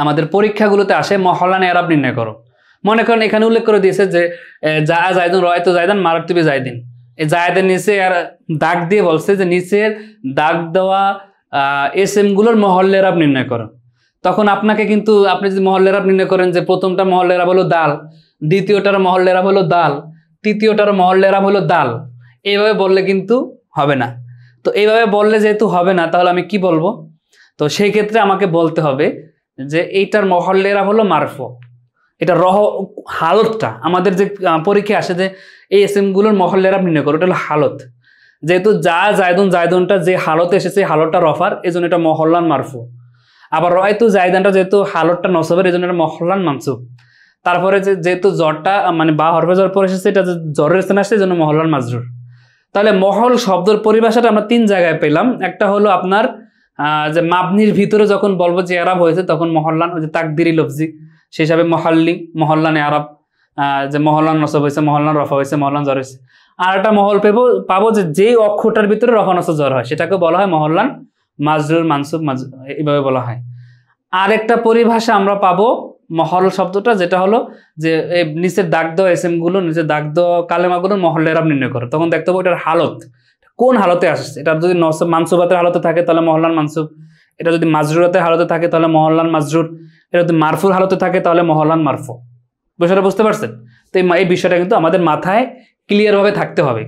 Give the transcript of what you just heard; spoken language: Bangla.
আমাদের পরীক্ষাগুলোতে আসে মহল্লান এরাব নির্ণয় করো। মনে করেন এখানে উল্লেখ করে দিয়েছে যে যা জায়দুন রয়তো জায়দান মারাত্তিবি জায়দিন, এই জায়দের নিচে আর দাগ দিয়ে বলছে যে নিচের দাগ দেওয়া এসএম গুলোর মহল্লা এরাব নির্ণয় করো। তখন আপনাকে কিন্তু আপনি যদি মহল্লা এরাব নির্ণয় করেন যে প্রথমটা মহল্লা এরাব হলো দাল, দ্বিতীয়টার মহল্লা এরাব হলো দাল, তৃতীয়টার মহল্লা এরাব হলো দাল, এইভাবে বললে কিন্তু হবে না। তো এইভাবে বললে যেহেতু হবে না, তাহলে আমি কি বলবো? তো সেই ক্ষেত্রে আমাকে বলতে হবে যে এইটার মহল্লা এরাব হলো মারফু। এটা হালতটা আমাদের যে পরীক্ষায় আসে যে এই এসএম গুলোর মহল্লা এরাব নির্ণয় করো, এটা হলো হালত। যেহেতু যা জায়দুন জায়দুনটা যে হালতে এসেছে হালতটা রফার, এই জন্য এটা মহল্লান মারফু। আবার রয়তু জায়দানটা যেহেতু হালতটা নসবের, এই জন্য এটা মহল্লান মানসুব। তারপরে যেহেতু জ্বরটা মানে বা হরফে জ্বর পরে এসেছে, এটা যে জ্বরের স্থানে আসছে, এই জন্য মহল্লান মাজরুর। তাহলে মহল শব্দের পরিভাষাটা আমরা 3 জায়গায় পেলাম। একটা হলো আপনার যে মাবনির ভিতরে যখন বলবো যে এরাব হয়েছে, তখন মহল্লান, ওই যে তাকদিরি লফজি, সেই হিসাবে মহল্লি, মহল্লান এরাব, যে মহল্লান নসব হয়েছে, মহল্লান রফা হয়েছে, মহল্লান জ্বর হয়েছে। আর একটা মহল পাবো যে যেই অক্ষরটার ভিতরে রফা নসব জ্বর হয়, সেটাকে বলা হয় মহল্লান মাজরুর মানসুব, এইভাবে বলা হয়। আর একটা পরিভাষা আমরা পাবো মহল শব্দটা, যেটা হলো যে নিচের দাগ দেওয়া এসএম গুলো, নিচের দাগ দেওয়া কালেমাগুলোর মহল্লা এরাব নির্ণয় করো। তখন দেখতে পাবো এটার হালত কোন হালতে আসছে। এটা যদি নসব মানসুবাতের হালতে থাকে তাহলে মহল্লান মানসুব, এটা যদি মাজরুরাতের হালতে থাকে তাহলে মহল্লান মাজরুর, এটা যদি মারফুর হালতে থাকে তাহলে মহল্লান মারফু। বিষয়টা বুঝতে পারছেন? তো এই বিষয়টা কিন্তু আমাদের মাথায় ক্লিয়ার ভাবে থাকতে হবে।